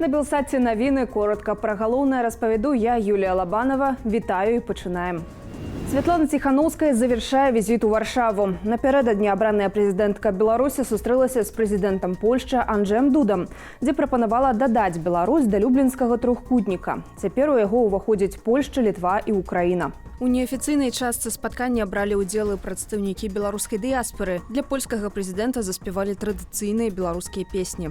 На Белсаті новини. Коротко про головне розповіду я, Юлія Лобанова. Вітаю і починаємо. Святлана Тихановская завершае візит у Варшаву. Напередадні абраная прэзідэнтка Беларусі сустрэлася з прэзідэнтам Польшчы Анджэем Дудам, дзе прапанавала дадаць Беларусь да люблінскага трохкутніка. Цяпер у яго ўваходзяць Польшча, Літва і Украіна. У неафіцыйнай частцы спаткання бралі ўдзел і прадстаўнікі беларускай дыяспары. Для польскага прэзідэнта заспявалі традыцыйныя беларускія песні.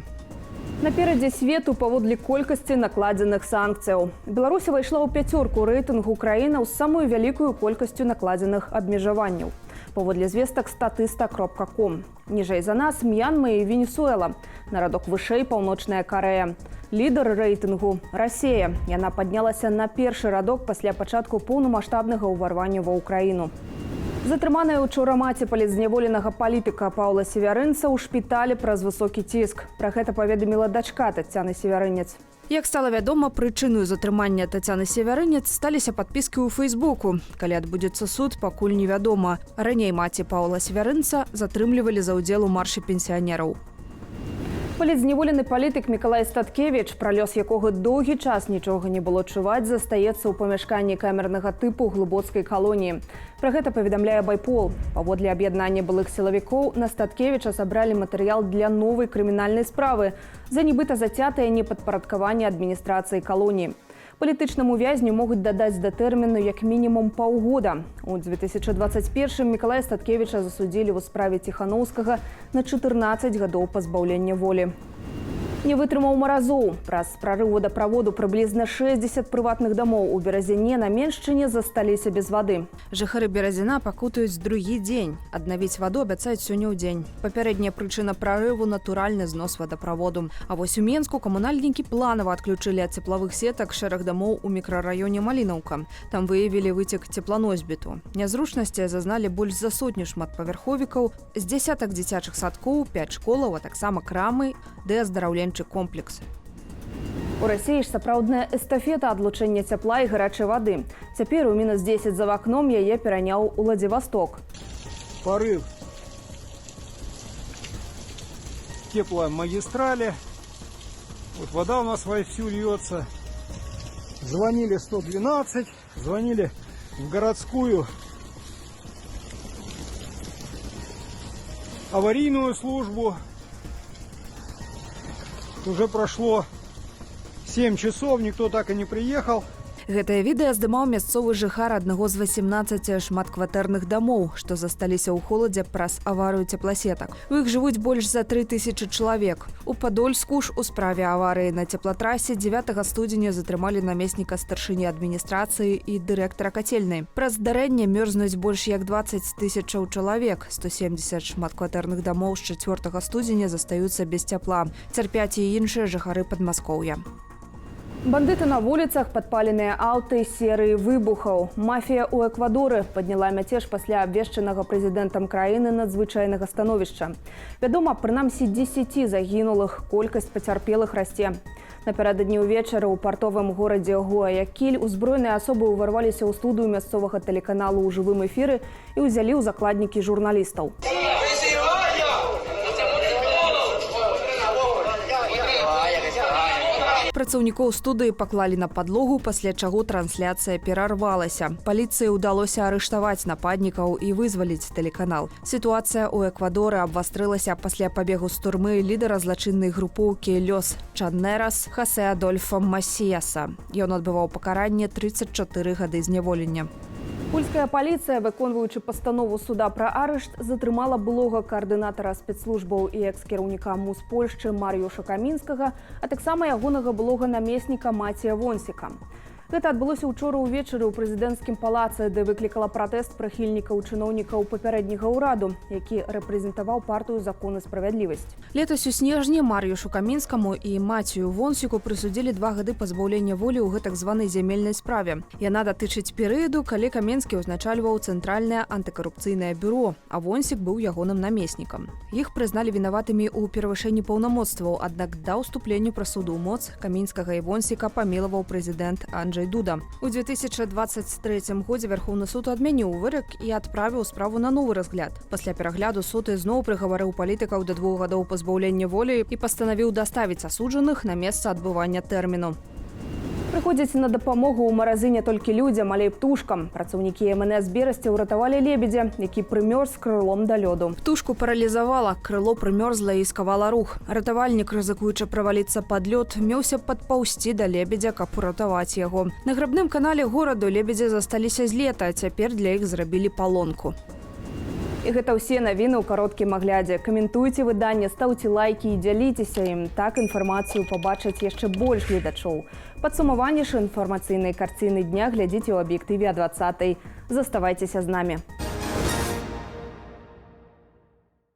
Наперадзе свету паводле колькасці накладзеных санкцыяў. Беларусь увайшла ў пяцёрку рэйтынгу краінаў з самую вялікую колькасцю накладзеных абмежаванняў. Паводле звестак statista.com. Ніжэй за нас Мьянма і Венесуэла. На радок вышэй Паўночная Карэя. Лідар рэйтынгу – Расія. Яна паднялася на першы радок пасля пачатку поўнамаштабнага ўварвання ва ўкраіну. Затрыманая учора маці палітзняволенага палітыка Паўла Севярынца ў шпіталі праз высокі ціск. Пра гэта паведаміла дачка Таццяны Севярынец. Як стала вядома, прычынаю затрымання Таццяны Севярынец сталіся падпіскі ў Фейсбуку. Калі адбудзецца суд, пакуль невядома. Раней маці Паўла Севярынца затрымлівалі за ўдзел у маршы пенсіянераў. Палітзняволены палітык Мікалай Статкевіч, пра лёс якога доўгі час нічога не было чуваць, застаецца ў памяшканні камернага тыпу глыбоцкай калоніі. Пра гэта паведамляе Байпол. Паводле аб'яднання былых сілавікоў на Статкевіча сабралі матэрыял для новай крымінальнай справы за нібыта зацятае непадпарадкаванне адміністрацыі калоніі. Палітычнаму вязню могуць дадаць да тэрміну як мінімум паўгода. У 2021-м Мікалая Статкевіча засудзілі ў справе Тихановскага на 14 гадоў пазбаўлення волі. Не вытрымаў маразоў. Праз прарыў водаправоду прыблізна 60 прыватных дамоў у Беразіне на Меншчыне засталіся без вады. Жыхары Беразіна пакутаюць другі дзень. Аднавіць ваду абяцаюць сёння ў дзень. Папярэдняя прычына прарыву – натуральны знос водаправоду. А вось у Менску камунальнікі планава адключылі ад цеплавых сетак шэраг дамоў у мікрараёне Малінаўка. Там выявілі выцек цепланосьбіту. Нязручнасці зазналі больш за сотню шматпавярховікаў, з дзясятак дзіцячых садкоў, 5 школаў, а таксама крамы ды аздараўленчы комплекс. У Расіі ж сапраўдная эстафета адлучэння цяпла і гарачай вады. Цяпер у -10 за вакном яе пераняў Владивосток. Порыв тепломагистрали. Вот вода у нас вовсю льется. Звонили 112, звонили в городскую аварийную службу. Уже прошло 7 часов, никто так и не приехал. Гэтае відэа здымаў мясцовы жыхар аднаго з 18 шматкватэрных дамоў, што засталіся ў холадзе праз аварыю цепласетак. У іх жывуць больш за 3000 чалавек. У Падольску ж у справе аварыі на цеплатрасе 9 студзеня затрымалі намесніка старшыні адміністрацыі і дырэктара кацельнай. Праз здарэнне мёрзнуць больш як 20 000 чалавек. 170 шматкватэрных дамоў з 4 студзеня застаюцца без цяпла. Цярпяць і іншыя жыхары Падмаскоўя. Бандыты на вуліцах, падпаленыя аўты, серыі выбухаў. Мафія ў Эквадоры падняла мяцеж пасля абвешчанага прэзідэнтам краіны надзвычайнага становішча. Вядома, прынамсі 10 загінулых, колькасць пацярпелых расце. Напярэдадні ўвечары ў партовым горадзе Гуаякіль узброеныя асобы ўварваліся ў студыю мясцовага тэлеканалу ў жывым эфіры і ўзялі ў закладнікі журналістаў. Працаўнікоў студыі паклалі на падлогу, пасля чаго трансляцыя перарвалася. Паліцыі ўдалося арыштаваць нападнікаў і вызваліць тэлеканал. Сітуацыя ў Эквадоры абвастрылася пасля пабегу з турмы лідара злачыннай групоўкі Лёс Чанерас Хасе Адольфа Масіяса. Ён адбываў пакаранне 34 гады зняволення. Польская паліцыя, выконваючы пастанову суда пра арышт, затрымала былога каардынатара спецслужбаў і экс-кіраўніка МУС Польшчы Мар'юша Камінскага, а таксама ягонага былога намесніка Мація Вонсіка. Гэта адбылося ўчора ўвечары ў прэзідэнцкім палацы, де выклікала пратэст прыхільнікаў чыноўнікаў папярэдняга ўраду, які рэпрэзентаваў партыю «Закон і справядлівасць». Летась у снежні Мар'юшу Камінскаму і Мацію Вонсіку прысудзілі 2 гады пазбаўлення волі ў гэтак званай зямельнай справе. Яна датычыць перыяду, калі Камінскі ўзначальваў Цэнтральнае антыкарупцыйнае бюро, а Вонсік быў ягоным намеснікам. Іх прызналі вінаватымі ў перавышэнні паўнамоцтваў, аднак да ўступлення прысуду ў моц Камінскага і Вонсіка памілаваў прэзідэнт Анджэй Анджэй Дуда. У 2023 годзе Верховны суд адмяніў вырак і адправіў справу на новы разгляд. Пасля перагляду суд ізноў прыгаварыў палітыкаў да 2 гадоў пазбаўлення волі і пастанавіў даставіць асуджаных на месца адбывання тэрміну. Прыходзяць на дапамогу ў маразы не толькі людзям, але і птушкам. Працаўнікі МНС Берасці ўратавалі лебедзя, які прымёрз крылом да лёду. Птушку паралізавала, крыло прымёрзла і скавала рух. Ратавальнік, рызыкуючы праваліцца пад лёд, меўся падпаўсці да лебедзя, каб уратаваць яго. На грыбным канале гораду лебедзі засталіся з лета, а цяпер для іх зрабілі палонку. І гэта ўсе навіны ў кароткім аглядзе. Каментуйце выданне, стаўце лайкі і дзяліцеся ім. Так інфармацыю пабачаць яшчэ больш гледачоў. Падсумаванне ж інфармацыйнай карціны дня глядзіце ў аб'ектыве о 20:00. Заставайцеся з намі.